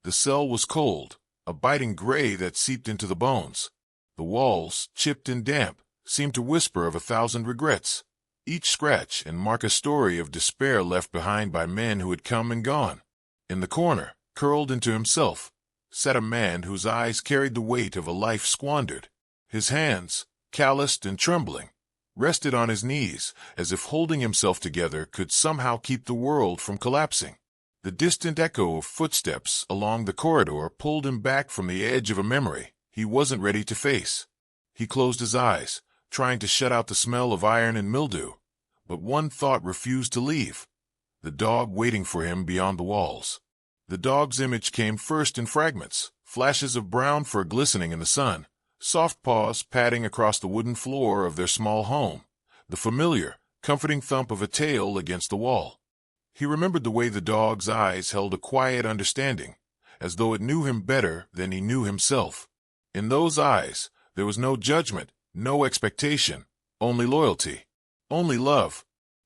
The cell was cold, a biting gray that seeped into the bones. The walls, chipped and damp, seemed to whisper of 1,000 regrets, each scratch and mark a story of despair left behind by men who had come and gone. In the corner, curled into himself, sat a man whose eyes carried the weight of a life squandered. His hands, calloused and trembling, rested on his knees, as if holding himself together could somehow keep the world from collapsing. The distant echo of footsteps along the corridor pulled him back from the edge of a memory he wasn't ready to face. He closed his eyes, trying to shut out the smell of iron and mildew, but one thought refused to leave: the dog waiting for him beyond the walls. The dog's image came first in fragments, flashes of brown fur glistening in the sun, soft paws padding across the wooden floor of their small home, the familiar, comforting thump of a tail against the wall. He remembered the way the dog's eyes held a quiet understanding, as though it knew him better than he knew himself. In those eyes, there was no judgment, no expectation, only loyalty, only love.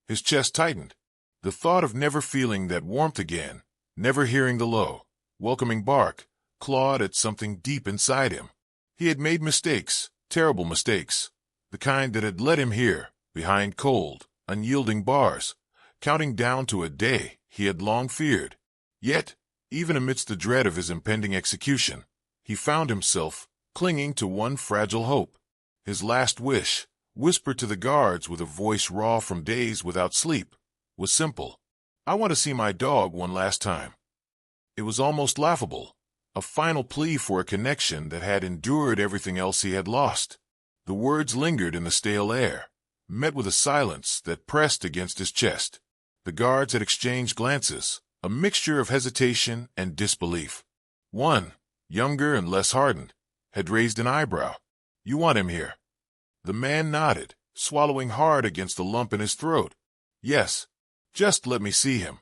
His chest tightened. The thought of never feeling that warmth again, never hearing the low, welcoming bark, clawed at something deep inside him. He had made mistakes, terrible mistakes, the kind that had led him here, behind cold, unyielding bars, counting down to a day he had long feared. Yet, even amidst the dread of his impending execution, he found himself clinging to one fragile hope. His last wish, whispered to the guards with a voice raw from days without sleep, was simple: "I want to see my dog one last time." It was almost laughable, a final plea for a connection that had endured everything else he had lost. The words lingered in the stale air, met with a silence that pressed against his chest. The guards had exchanged glances, a mixture of hesitation and disbelief. One, younger and less hardened, had raised an eyebrow. "You want him here?" The man nodded, swallowing hard against the lump in his throat. "Yes, just let me see him."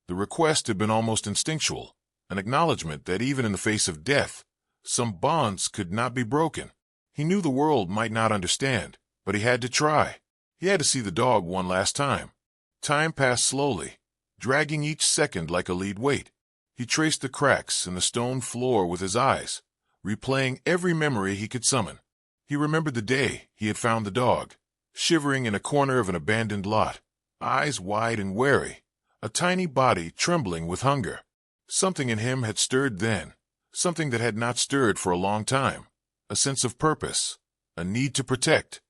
The request had been almost instinctual, an acknowledgement that even in the face of death, some bonds could not be broken. He knew the world might not understand, but he had to try. He had to see the dog one last time. Time passed slowly, dragging each second like a lead weight. He traced the cracks in the stone floor with his eyes, replaying every memory he could summon. He remembered the day he had found the dog, shivering in a corner of an abandoned lot, eyes wide and wary, a tiny body trembling with hunger. Something in him had stirred then, something that had not stirred for a long time, a sense of purpose, a need to protect.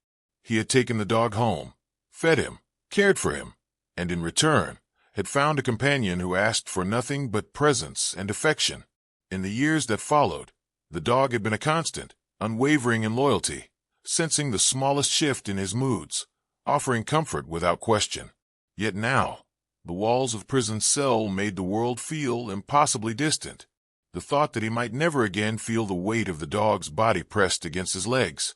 He had taken the dog home, fed him, cared for him, and in return had found a companion who asked for nothing but presence and affection. In the years that followed, the dog had been a constant, unwavering in loyalty, sensing the smallest shift in his moods, offering comfort without question. Yet now, the walls of prison's cell made the world feel impossibly distant. The thought that he might never again feel the weight of the dog's body pressed against his legs,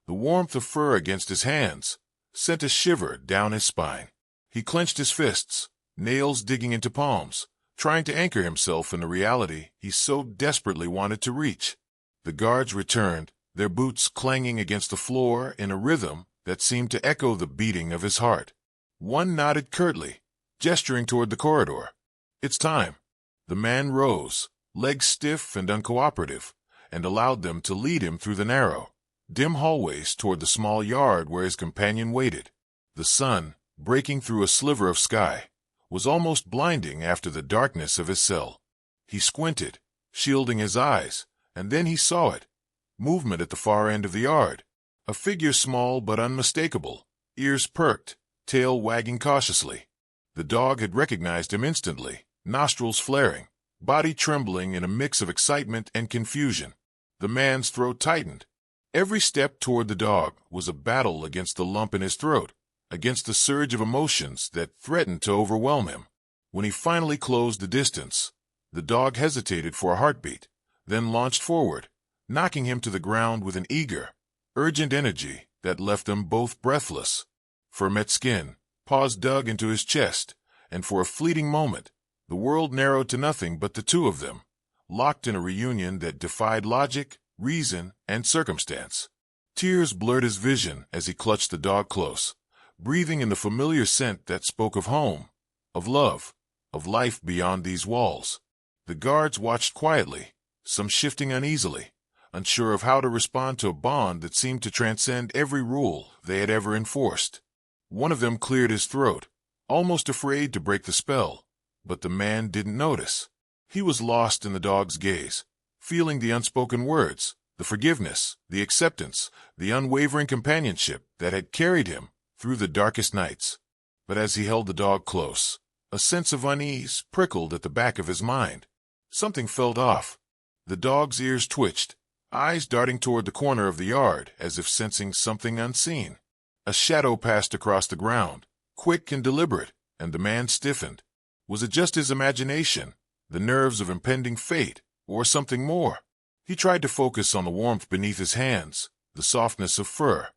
the warmth of fur against his hands, sent a shiver down his spine. He clenched his fists, nails digging into palms, trying to anchor himself in the reality he so desperately wanted to reach. The guards returned, their boots clanging against the floor in a rhythm that seemed to echo the beating of his heart. One nodded curtly, gesturing toward the corridor. "It's time." The man rose, legs stiff and uncooperative, and allowed them to lead him through the narrow, dim hallways toward the small yard where his companion waited. The sun, breaking through a sliver of sky, was almost blinding after the darkness of his cell. He squinted, shielding his eyes, and then he saw it. Movement at the far end of the yard. A figure small but unmistakable, ears perked, tail wagging cautiously. The dog had recognized him instantly, nostrils flaring, body trembling in a mix of excitement and confusion. The man's throat tightened. Every step toward the dog was a battle against the lump in his throat, against the surge of emotions that threatened to overwhelm him. When he finally closed the distance, the dog hesitated for a heartbeat, then launched forward, knocking him to the ground with an eager, urgent energy that left them both breathless. Fur-met skin, paws dug into his chest, and for a fleeting moment, the world narrowed to nothing but the two of them, locked in a reunion that defied logic, reason, and circumstance. Tears blurred his vision as he clutched the dog close, breathing in the familiar scent that spoke of home, of love, of life beyond these walls. The guards watched quietly, some shifting uneasily, unsure of how to respond to a bond that seemed to transcend every rule they had ever enforced. One of them cleared his throat, almost afraid to break the spell, but the man didn't notice. He was lost in the dog's gaze, feeling the unspoken words, the forgiveness, the acceptance, the unwavering companionship that had carried him through the darkest nights. But as he held the dog close, a sense of unease prickled at the back of his mind. Something felt off. The dog's ears twitched, eyes darting toward the corner of the yard as if sensing something unseen. A shadow passed across the ground, quick and deliberate, and the man stiffened. Was it just his imagination, the nerves of impending fate, or something more? He tried to focus on the warmth beneath his hands, the softness of fur,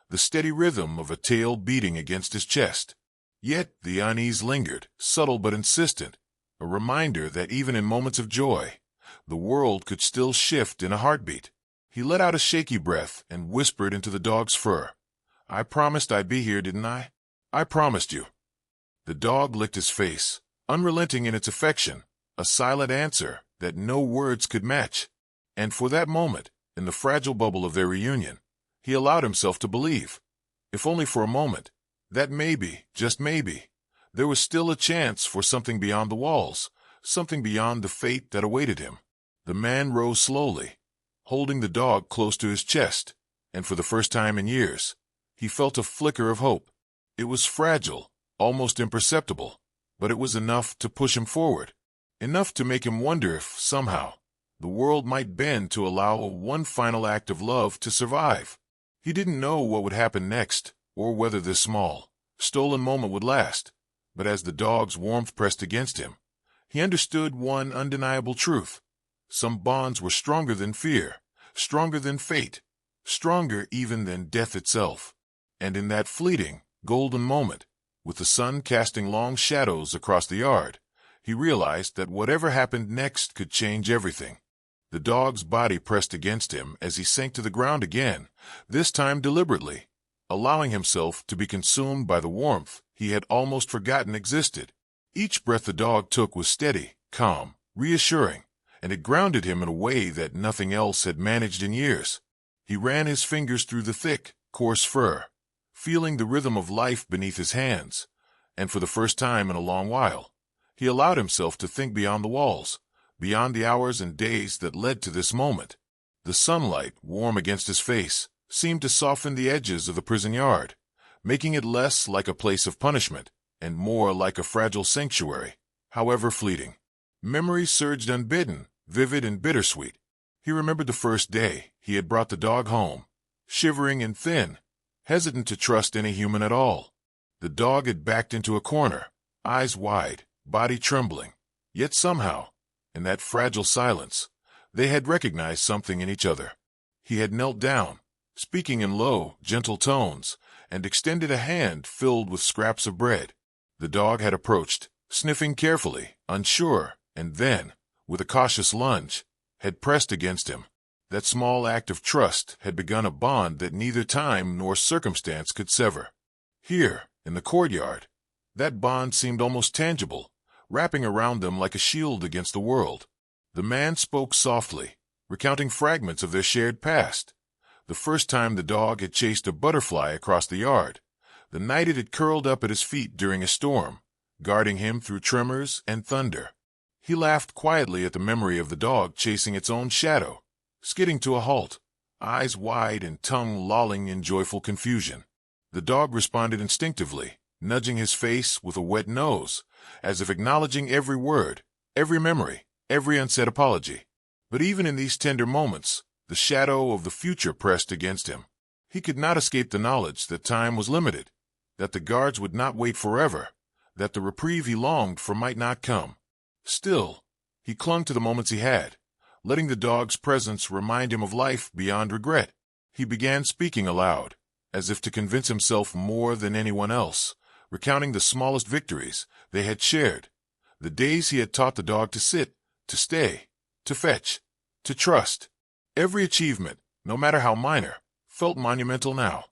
the steady rhythm of a tail beating against his chest. Yet the unease lingered, subtle but insistent, a reminder that even in moments of joy, the world could still shift in a heartbeat. He let out a shaky breath and whispered into the dog's fur, "I promised I'd be here, didn't I? I promised you." The dog licked his face, unrelenting in its affection, a silent answer that no words could match. And for that moment, in the fragile bubble of their reunion, he allowed himself to believe, if only for a moment, that maybe, just maybe, there was still a chance for something beyond the walls, something beyond the fate that awaited him. The man rose slowly, holding the dog close to his chest, and for the first time in years, he felt a flicker of hope. It was fragile, almost imperceptible, but it was enough to push him forward, enough to make him wonder if, somehow, the world might bend to allow one final act of love to survive. He didn't know what would happen next, or whether this small, stolen moment would last, but as the dog's warmth pressed against him, he understood one undeniable truth. Some bonds were stronger than fear, stronger than fate, stronger even than death itself. And in that fleeting, golden moment, with the sun casting long shadows across the yard, he realized that whatever happened next could change everything. The dog's body pressed against him as he sank to the ground again, this time deliberately, allowing himself to be consumed by the warmth he had almost forgotten existed. Each breath the dog took was steady, calm, reassuring, and it grounded him in a way that nothing else had managed in years. He ran his fingers through the thick, coarse fur, feeling the rhythm of life beneath his hands, and for the first time in a long while, he allowed himself to think beyond the walls, beyond the hours and days that led to this moment. The sunlight, warm against his face, seemed to soften the edges of the prison yard, making it less like a place of punishment and more like a fragile sanctuary, however fleeting. Memories surged unbidden, vivid and bittersweet. He remembered the first day he had brought the dog home, shivering and thin, hesitant to trust any human at all. The dog had backed into a corner, eyes wide, body trembling, yet somehow, in that fragile silence, they had recognized something in each other. He had knelt down, speaking in low, gentle tones, and extended a hand filled with scraps of bread. The dog had approached, sniffing carefully, unsure, and then, with a cautious lunge, had pressed against him. That small act of trust had begun a bond that neither time nor circumstance could sever. Here, in the courtyard, that bond seemed almost tangible, wrapping around them like a shield against the world. The man spoke softly, recounting fragments of their shared past. The first time the dog had chased a butterfly across the yard, the night it had curled up at his feet during a storm, guarding him through tremors and thunder. He laughed quietly at the memory of the dog chasing its own shadow, skidding to a halt, eyes wide and tongue lolling in joyful confusion. The dog responded instinctively, nudging his face with a wet nose, as if acknowledging every word, every memory, every unsaid apology. But even in these tender moments, the shadow of the future pressed against him. He could not escape the knowledge that time was limited, that the guards would not wait forever, that the reprieve he longed for might not come. Still, he clung to the moments he had, letting the dog's presence remind him of life beyond regret. He began speaking aloud, as if to convince himself more than anyone else, recounting the smallest victories they had shared, the days he had taught the dog to sit, to stay, to fetch, to trust. Every achievement, no matter how minor, felt monumental now.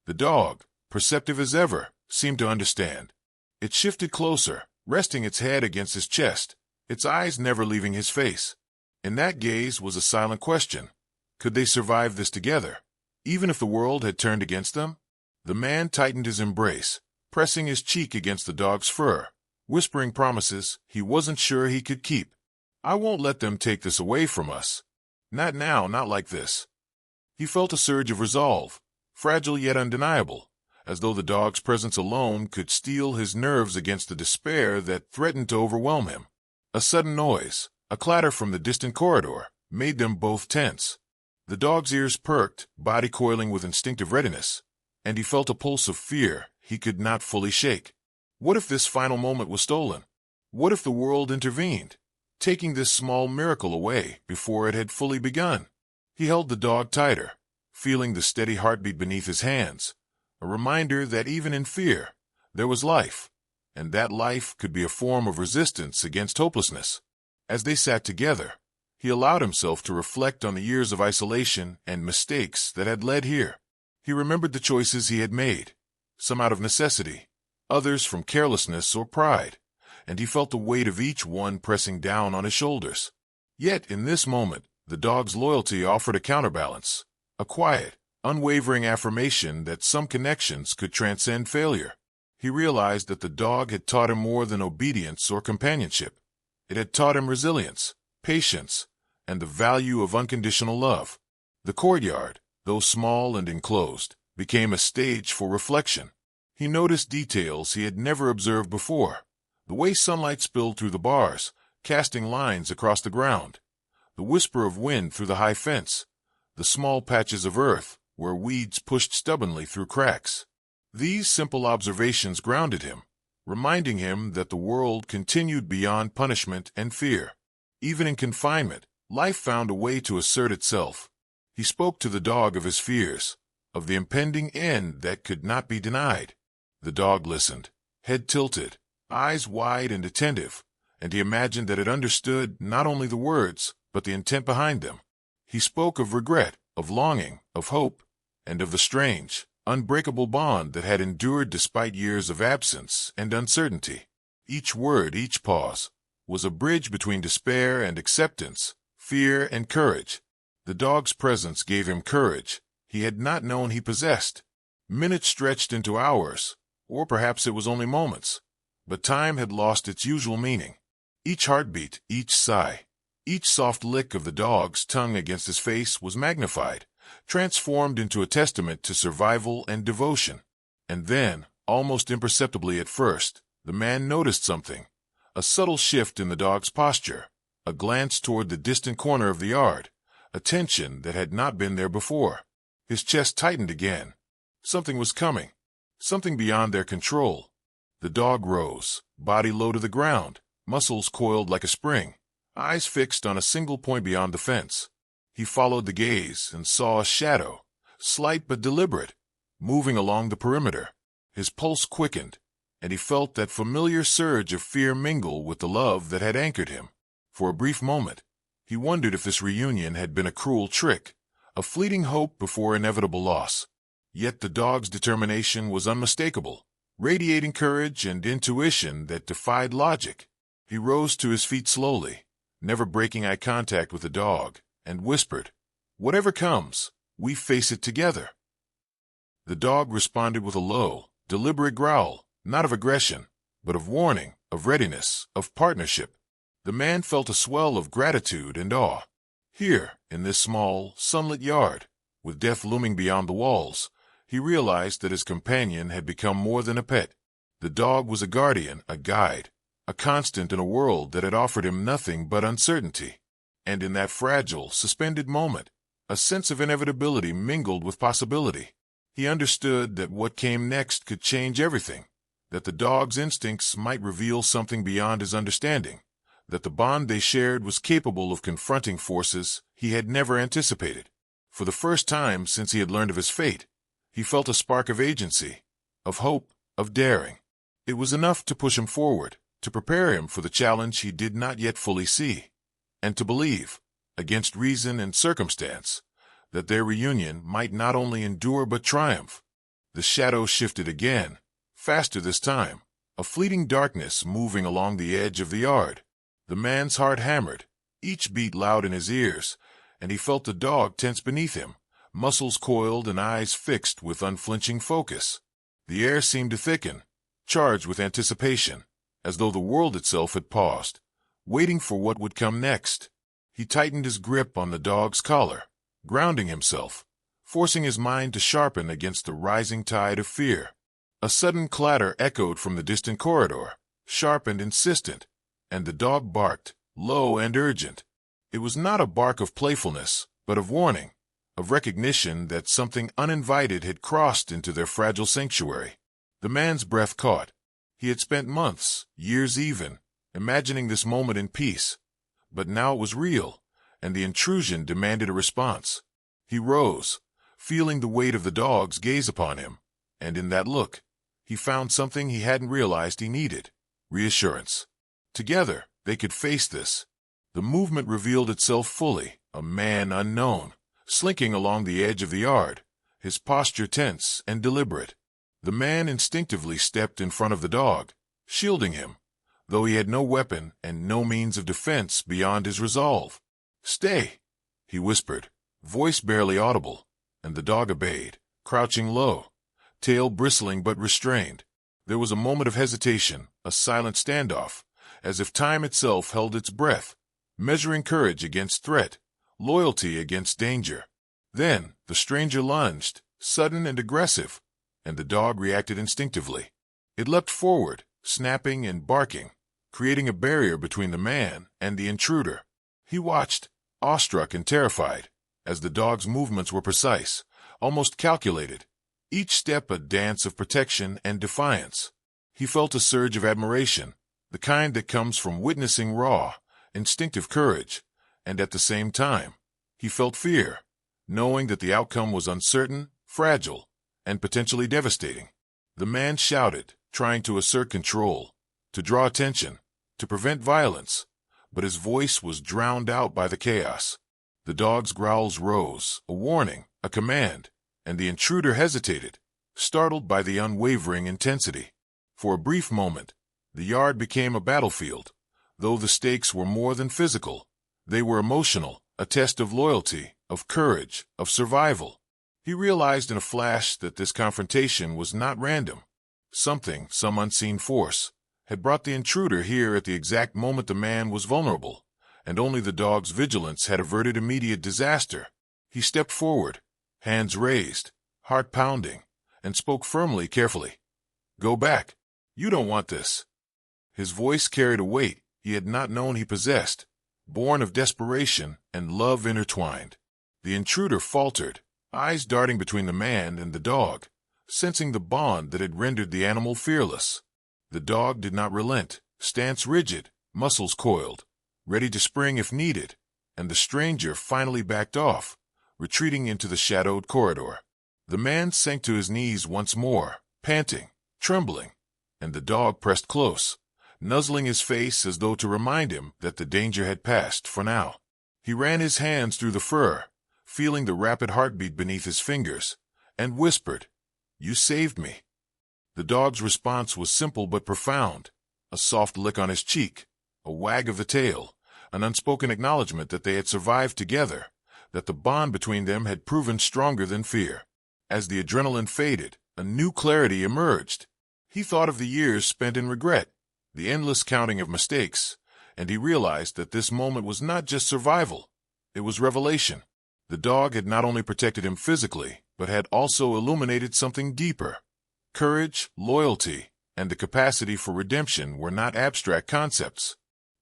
The dog, perceptive as ever, seemed to understand. It shifted closer, resting its head against his chest, its eyes never leaving his face. In that gaze was a silent question. Could they survive this together, even if the world had turned against them? The man tightened his embrace, pressing his cheek against the dog's fur, whispering promises he wasn't sure he could keep. "I won't let them take this away from us. Not now, not like this." He felt a surge of resolve, fragile yet undeniable, as though the dog's presence alone could steel his nerves against the despair that threatened to overwhelm him. A sudden noise, a clatter from the distant corridor, made them both tense. The dog's ears perked, body coiling with instinctive readiness, and he felt a pulse of fear he could not fully shake. What if this final moment was stolen? What if the world intervened, taking this small miracle away before it had fully begun? He held the dog tighter, feeling the steady heartbeat beneath his hands, a reminder that even in fear, there was life, and that life could be a form of resistance against hopelessness. As they sat together, he allowed himself to reflect on the years of isolation and mistakes that had led here. He remembered the choices he had made, some out of necessity, others from carelessness or pride, and he felt the weight of each one pressing down on his shoulders. Yet in this moment, the dog's loyalty offered a counterbalance, a quiet, unwavering affirmation that some connections could transcend failure. He realized that the dog had taught him more than obedience or companionship. It had taught him resilience, patience, and the value of unconditional love. The courtyard, though small and enclosed, became a stage for reflection. He noticed details he had never observed before: the way sunlight spilled through the bars, casting lines across the ground, the whisper of wind through the high fence, the small patches of earth where weeds pushed stubbornly through cracks. These simple observations grounded him, reminding him that the world continued beyond punishment and fear. Even in confinement, life found a way to assert itself. He spoke to the dog of his fears, of the impending end that could not be denied. The dog listened, head tilted, eyes wide and attentive, and he imagined that it understood not only the words, but the intent behind them. He spoke of regret, of longing, of hope, and of the strange, unbreakable bond that had endured despite years of absence and uncertainty. Each word, each pause, was a bridge between despair and acceptance, fear and courage. The dog's presence gave him courage he had not known he possessed. Minutes stretched into hours, or perhaps it was only moments, but time had lost its usual meaning. Each heartbeat, each sigh, each soft lick of the dog's tongue against his face was magnified, transformed into a testament to survival and devotion. And then, almost imperceptibly at first, the man noticed something: a subtle shift in the dog's posture, a glance toward the distant corner of the yard, a tension that had not been there before. His chest tightened again. Something was coming, something beyond their control. The dog rose, body low to the ground, muscles coiled like a spring, eyes fixed on a single point beyond the fence. He followed the gaze and saw a shadow, slight but deliberate, moving along the perimeter. His pulse quickened, and he felt that familiar surge of fear mingle with the love that had anchored him. For a brief moment, he wondered if this reunion had been a cruel trick, a fleeting hope before inevitable loss. Yet the dog's determination was unmistakable, radiating courage and intuition that defied logic. He rose to his feet slowly, never breaking eye contact with the dog, and whispered, "Whatever comes, we face it together." The dog responded with a low, deliberate growl, not of aggression, but of warning, of readiness, of partnership. The man felt a swell of gratitude and awe. Here, in this small, sunlit yard, with death looming beyond the walls, he realized that his companion had become more than a pet. The dog was a guardian, a guide, a constant in a world that had offered him nothing but uncertainty. And in that fragile, suspended moment, a sense of inevitability mingled with possibility. He understood that what came next could change everything, that the dog's instincts might reveal something beyond his understanding, that the bond they shared was capable of confronting forces he had never anticipated. For the first time since he had learned of his fate, he felt a spark of agency, of hope, of daring. It was enough to push him forward, to prepare him for the challenge he did not yet fully see, and to believe, against reason and circumstance, that their reunion might not only endure but triumph. The shadow shifted again, faster this time, a fleeting darkness moving along the edge of the yard. The man's heart hammered, each beat loud in his ears, and he felt the dog tense beneath him, muscles coiled and eyes fixed with unflinching focus. The air seemed to thicken, charged with anticipation, as though the world itself had paused, waiting for what would come next. He tightened his grip on the dog's collar, grounding himself, forcing his mind to sharpen against the rising tide of fear. A sudden clatter echoed from the distant corridor, sharp and insistent, and the dog barked, low and urgent. It was not a bark of playfulness, but of warning, of recognition that something uninvited had crossed into their fragile sanctuary. The man's breath caught. He had spent months, years even, imagining this moment in peace. But now it was real, and the intrusion demanded a response. He rose, feeling the weight of the dog's gaze upon him, and in that look, he found something he hadn't realized he needed: reassurance. Together, they could face this. The movement revealed itself fully, a man unknown, slinking along the edge of the yard, his posture tense and deliberate. The man instinctively stepped in front of the dog, shielding him, though he had no weapon and no means of defense beyond his resolve. "Stay," he whispered, voice barely audible, and the dog obeyed, crouching low, tail bristling but restrained. There was a moment of hesitation, a silent standoff, as if time itself held its breath, measuring courage against threat, loyalty against danger. Then the stranger lunged, sudden and aggressive, and the dog reacted instinctively. It leapt forward, snapping and barking, creating a barrier between the man and the intruder. He watched, awestruck and terrified, as the dog's movements were precise, almost calculated, each step a dance of protection and defiance. He felt a surge of admiration, the kind that comes from witnessing raw, instinctive courage, and at the same time, he felt fear, knowing that the outcome was uncertain, fragile, and potentially devastating. The man shouted, trying to assert control, to draw attention, to prevent violence, but his voice was drowned out by the chaos. The dog's growls rose, a warning, a command, and the intruder hesitated, startled by the unwavering intensity. For a brief moment, the yard became a battlefield. Though the stakes were more than physical, they were emotional, a test of loyalty, of courage, of survival. He realized in a flash that this confrontation was not random. Some unseen force, had brought the intruder here at the exact moment the man was vulnerable, and only the dog's vigilance had averted immediate disaster. He stepped forward, hands raised, heart pounding, and spoke firmly, carefully. "Go back. You don't want this." His voice carried a weight he had not known he possessed, born of desperation and love intertwined. The intruder faltered, eyes darting between the man and the dog, sensing the bond that had rendered the animal fearless. The dog did not relent, stance rigid, muscles coiled, ready to spring if needed, and the stranger finally backed off, retreating into the shadowed corridor. The man sank to his knees once more, panting, trembling, and the dog pressed close, nuzzling his face as though to remind him that the danger had passed for now. He ran his hands through the fur, feeling the rapid heartbeat beneath his fingers, and whispered, "You saved me." The dog's response was simple but profound, a soft lick on his cheek, a wag of the tail, an unspoken acknowledgement that they had survived together, that the bond between them had proven stronger than fear. As the adrenaline faded, a new clarity emerged. He thought of the years spent in regret, the endless counting of mistakes, and he realized that this moment was not just survival, it was revelation. The dog had not only protected him physically, but had also illuminated something deeper. Courage, loyalty, and the capacity for redemption were not abstract concepts.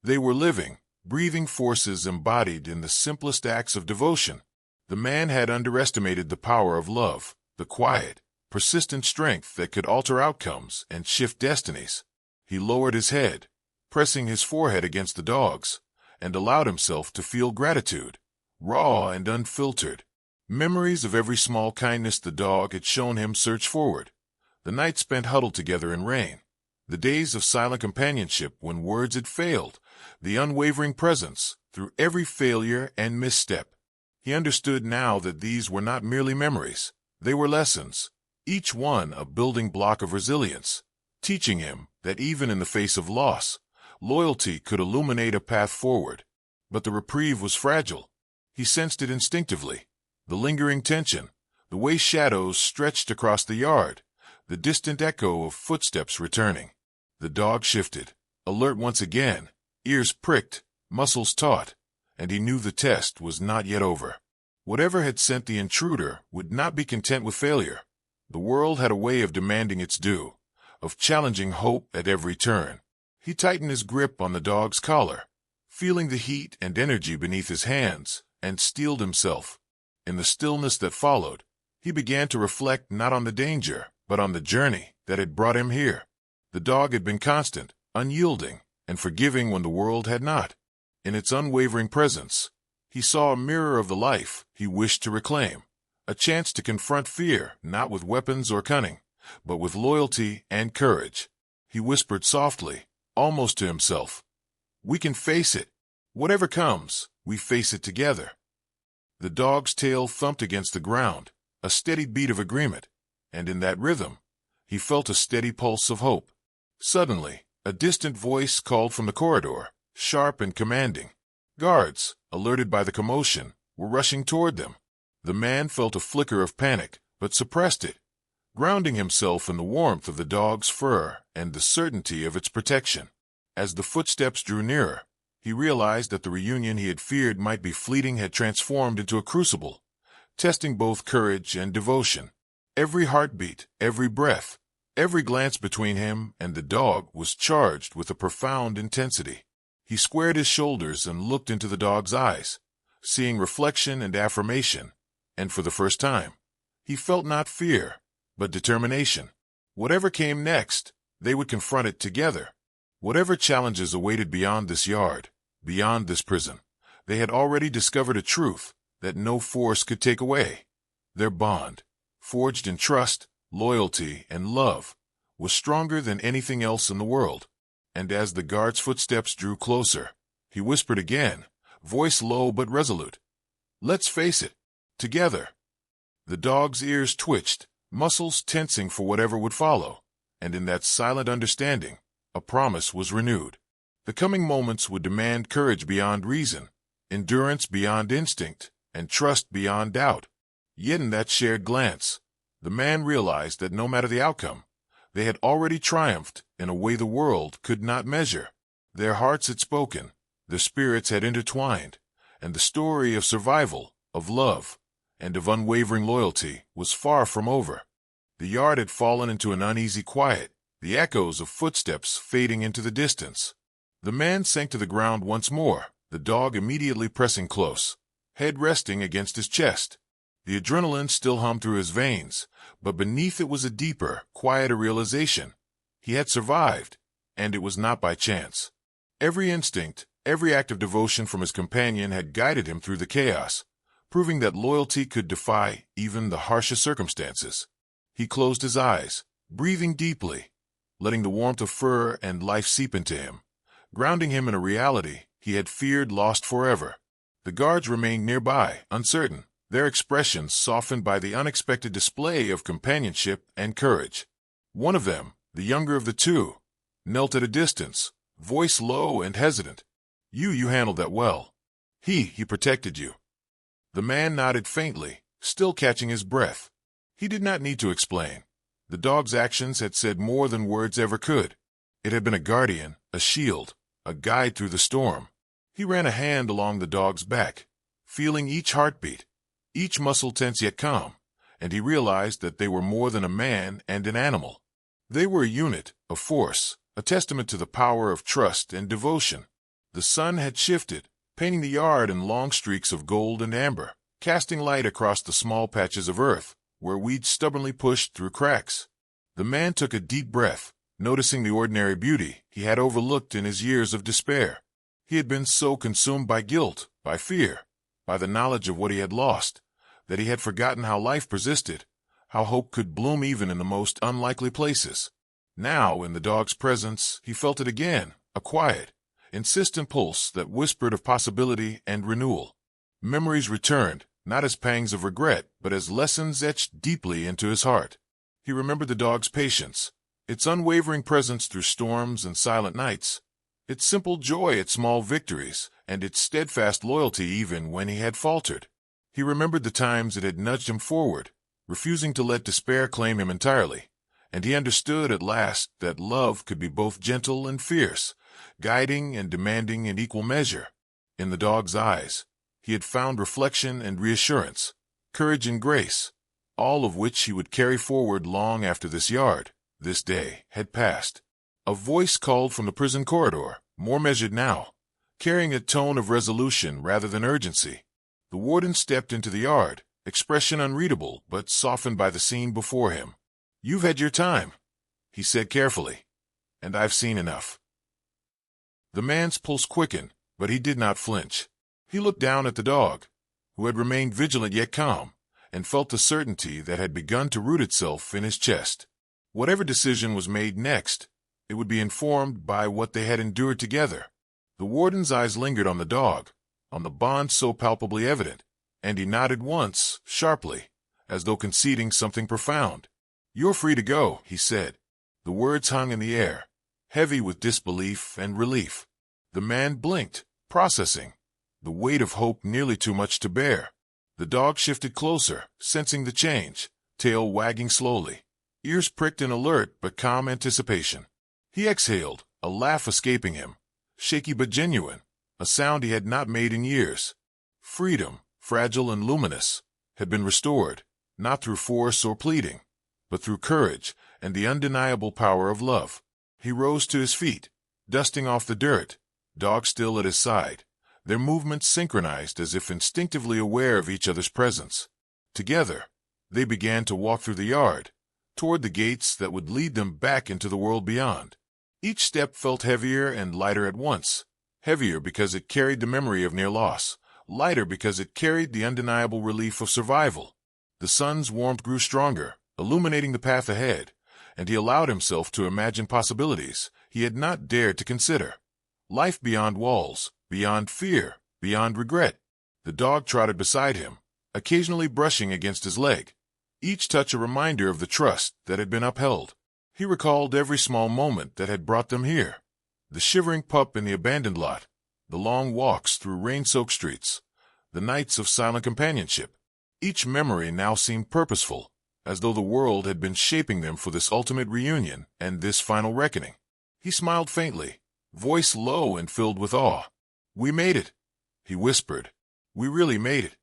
They were living, breathing forces embodied in the simplest acts of devotion. The man had underestimated the power of love, the quiet, persistent strength that could alter outcomes and shift destinies. He lowered his head, pressing his forehead against the dog's, and allowed himself to feel gratitude, raw and unfiltered. Memories of every small kindness the dog had shown him surged forward. The nights spent huddled together in rain, the days of silent companionship when words had failed, the unwavering presence through every failure and misstep. He understood now that these were not merely memories, they were lessons, each one a building block of resilience, teaching him that even in the face of loss, Loyalty could illuminate a path forward. But the reprieve was fragile. He sensed it instinctively. The lingering tension, the way shadows stretched across the yard, the distant echo of footsteps returning. The dog shifted, alert once again, ears pricked, muscles taut, and he knew the test was not yet over. Whatever had sent the intruder would not be content with failure. The world had a way of demanding its due, of challenging hope at every turn. He tightened his grip on the dog's collar, feeling the heat and energy beneath his hands, and steeled himself. In the stillness that followed, he began to reflect not on the danger, but on the journey that had brought him here. The dog had been constant, unyielding, and forgiving when the world had not. In its unwavering presence, he saw a mirror of the life he wished to reclaim, a chance to confront fear not with weapons or cunning, but with loyalty and courage. He whispered softly, almost to himself, "We can face it. Whatever comes, we face it together." The dog's tail thumped against the ground, a steady beat of agreement, and in that rhythm, he felt a steady pulse of hope. Suddenly, a distant voice called from the corridor, sharp and commanding. Guards, alerted by the commotion, were rushing toward them. The man felt a flicker of panic, but suppressed it, grounding himself in the warmth of the dog's fur and the certainty of its protection. As the footsteps drew nearer, he realized that the reunion he had feared might be fleeting had transformed into a crucible, testing both courage and devotion. Every heartbeat, every breath, every glance between him and the dog was charged with a profound intensity. He squared his shoulders and looked into the dog's eyes, seeing reflection and affirmation, and for the first time, he felt not fear, but determination. Whatever came next, they would confront it together. Whatever challenges awaited beyond this yard, beyond this prison, they had already discovered a truth that no force could take away. Their bond, forged in trust, loyalty, and love, was stronger than anything else in the world. And as the guard's footsteps drew closer, he whispered again, voice low but resolute, "Let's face it, together." The dog's ears twitched, muscles tensing for whatever would follow, and in that silent understanding, a promise was renewed. The coming moments would demand courage beyond reason, endurance beyond instinct, and trust beyond doubt. Yet in that shared glance, the man realized that no matter the outcome, they had already triumphed in a way the world could not measure. Their hearts had spoken, their spirits had intertwined, and the story of survival, of love, and of unwavering loyalty was far from over. The yard had fallen into an uneasy quiet, the echoes of footsteps fading into the distance. The man sank to the ground once more, the dog immediately pressing close, head resting against his chest. The adrenaline still hummed through his veins, but beneath it was a deeper, quieter realization. He had survived, and it was not by chance. Every instinct, every act of devotion from his companion had guided him through the chaos, proving that loyalty could defy even the harshest circumstances. He closed his eyes, breathing deeply, letting the warmth of fur and life seep into him, grounding him in a reality he had feared lost forever. The guards remained nearby, uncertain, their expressions softened by the unexpected display of companionship and courage. One of them, the younger of the two, knelt at a distance, voice low and hesitant. You handled that well. He protected you." The man nodded faintly, still catching his breath. He did not need to explain. The dog's actions had said more than words ever could. It had been a guardian, a shield, a guide through the storm. He ran a hand along the dog's back, feeling each heartbeat, each muscle tense yet calm, and he realized that they were more than a man and an animal. They were a unit, a force, a testament to the power of trust and devotion. The sun had shifted, painting the yard in long streaks of gold and amber, casting light across the small patches of earth, where weeds stubbornly pushed through cracks. The man took a deep breath, noticing the ordinary beauty he had overlooked in his years of despair. He had been so consumed by guilt, by fear, by the knowledge of what he had lost, that he had forgotten how life persisted, how hope could bloom even in the most unlikely places. Now, in the dog's presence, he felt it again, a quiet, insistent pulse that whispered of possibility and renewal. Memories returned, not as pangs of regret, but as lessons etched deeply into his heart. He remembered the dog's patience, its unwavering presence through storms and silent nights, its simple joy at small victories, and its steadfast loyalty even when he had faltered. He remembered the times it had nudged him forward, refusing to let despair claim him entirely, and he understood at last that love could be both gentle and fierce, guiding and demanding in equal measure. In the dog's eyes, he had found reflection and reassurance, courage and grace, all of which he would carry forward long after this day, had passed. A voice called from the prison corridor, more measured now, carrying a tone of resolution rather than urgency. The warden stepped into the yard, expression unreadable but softened by the scene before him. "You've had your time," he said carefully, "and I've seen enough." The man's pulse quickened, but he did not flinch. He looked down at the dog, who had remained vigilant yet calm, and felt the certainty that had begun to root itself in his chest. Whatever decision was made next, it would be informed by what they had endured together. The warden's eyes lingered on the dog, on the bond so palpably evident, and he nodded once, sharply, as though conceding something profound. "You're free to go," he said. The words hung in the air, heavy with disbelief and relief. The man blinked, processing, the weight of hope nearly too much to bear. The dog shifted closer, sensing the change, tail wagging slowly, ears pricked in alert but calm anticipation. He exhaled, a laugh escaping him, shaky but genuine, a sound he had not made in years. Freedom, fragile and luminous, had been restored, not through force or pleading, but through courage and the undeniable power of love. He rose to his feet, dusting off the dirt, dog still at his side, their movements synchronized as if instinctively aware of each other's presence. Together, they began to walk through the yard, toward the gates that would lead them back into the world beyond. Each step felt heavier and lighter at once, heavier because it carried the memory of near loss, lighter because it carried the undeniable relief of survival. The sun's warmth grew stronger, illuminating the path ahead, and he allowed himself to imagine possibilities he had not dared to consider. Life beyond walls, beyond fear, beyond regret. The dog trotted beside him, occasionally brushing against his leg, each touch a reminder of the trust that had been upheld. He recalled every small moment that had brought them here. The shivering pup in the abandoned lot, the long walks through rain-soaked streets, the nights of silent companionship. Each memory now seemed purposeful, as though the world had been shaping them for this ultimate reunion and this final reckoning. He smiled faintly, voice low and filled with awe. "We made it," he whispered. "We really made it."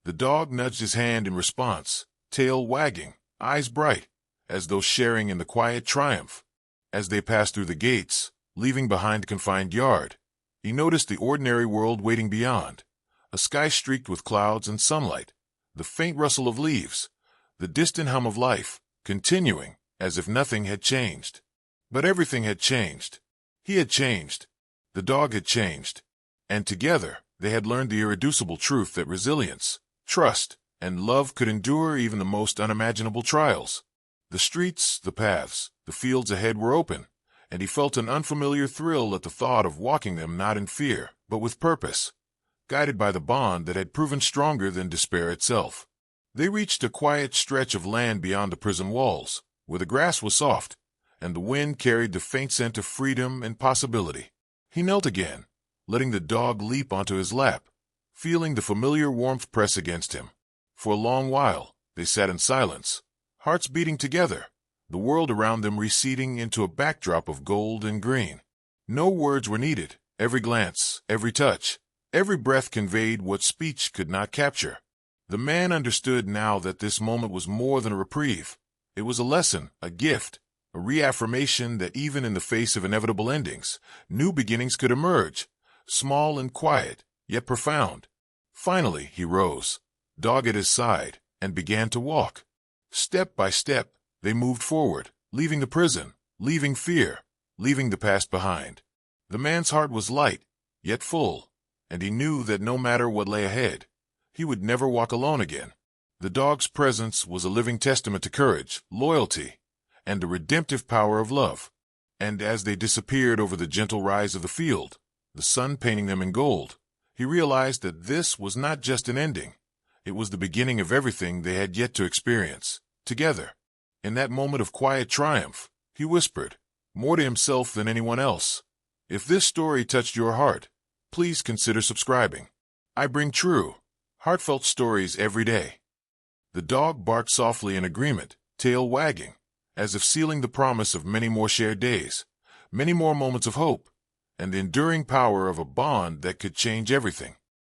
The dog nudged his hand in response, tail wagging, eyes bright, as though sharing in the quiet triumph. As they passed through the gates, leaving behind the confined yard, he noticed the ordinary world waiting beyond, a sky streaked with clouds and sunlight, the faint rustle of leaves, the distant hum of life, continuing as if nothing had changed. But everything had changed. He had changed. The dog had changed. And together, they had learned the irreducible truth that resilience, trust, and love could endure even the most unimaginable trials. The streets, the paths, the fields ahead were open, and he felt an unfamiliar thrill at the thought of walking them not in fear, but with purpose, guided by the bond that had proven stronger than despair itself. They reached a quiet stretch of land beyond the prison walls, where the grass was soft, and the wind carried the faint scent of freedom and possibility. He knelt again, letting the dog leap onto his lap, feeling the familiar warmth press against him. For a long while, they sat in silence, hearts beating together, the world around them receding into a backdrop of gold and green. No words were needed. Every glance, every touch, every breath conveyed what speech could not capture. The man understood now that this moment was more than a reprieve. It was a lesson, a gift, a reaffirmation that even in the face of inevitable endings, new beginnings could emerge, small and quiet, yet profound. Finally, he rose, dog at his side, and began to walk. Step by step, they moved forward, leaving the prison, leaving fear, leaving the past behind. The man's heart was light, yet full, and he knew that no matter what lay ahead, he would never walk alone again. The dog's presence was a living testament to courage, loyalty, and the redemptive power of love. And as they disappeared over the gentle rise of the field, the sun painting them in gold, he realized that this was not just an ending. It was the beginning of everything they had yet to experience, together. In that moment of quiet triumph, he whispered, more to himself than anyone else, If this story touched your heart, please consider subscribing. I bring true, heartfelt stories every day. The dog barked softly in agreement, tail wagging, as if sealing the promise of many more shared days, many more moments of hope, and the enduring power of a bond that could change everything.